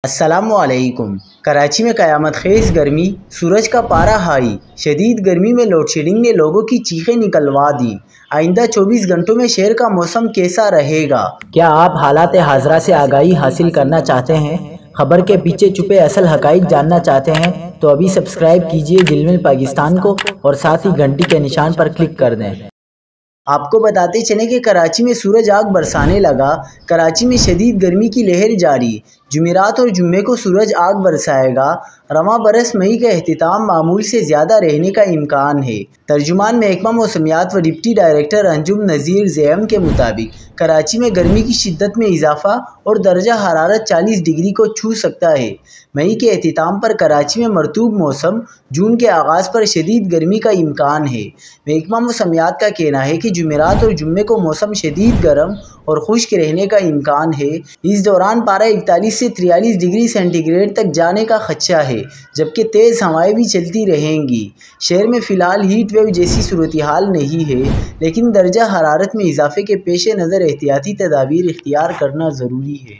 अस्सलामुअलैकुम। कराची में क़यामत खेज़ गर्मी, सूरज का पारा हाई। शदीद गर्मी में लोड शेडिंग ने लोगों की चीखें निकलवा दी। आइंदा 24 घंटों में शहर का मौसम कैसा रहेगा? क्या आप हालात हाज़रा से आगाही हासिल करना चाहते हैं? खबर के पीछे छुपे असल हक़ाइक़ जानना चाहते हैं? तो अभी सब्सक्राइब कीजिए दिलमिल पाकिस्तान को और साथ ही घंटी के निशान पर क्लिक कर दें। आपको बताते चलें कि कराची में सूरज आग बरसाने लगा। कराची में शदीद गर्मी की लहर जारी। जुमेरात और जुम्मे को सूरज आग बरसाएगा। रवां बरस मई का एहतिताम मामूल से ज़्यादा रहने का इम्कान है। तर्जुमान महकमा मौसमियात व डिप्टी डायरेक्टर अंजुम नज़ीर ज़ैम के मुताबिक कराची में गर्मी की शिद्दत में इजाफा और दर्जा हरारत 40 डिग्री को छू सकता है। मई के एहतिताम पर कराची में मरतूब मौसम, जून के आगाज़ पर शदीद गर्मी का इम्कान है। महकमा मौसमियात का कहना है कि जुमेरात और जुम्मे को मौसम शदीद गर्म और खुश्क रहने का इम्कान है। इस दौरान पारा 41 से 43 डिग्री सेंटीग्रेड तक जाने का खदशा है, जबकि तेज़ हवाएं भी चलती रहेंगी। शहर में फ़िलहाल हीट वेव जैसी सूरत हाल नहीं है, लेकिन दर्जा हरारत में इजाफे के पेश नज़र एहतियाती तदाबीर इख्तियार करना ज़रूरी है।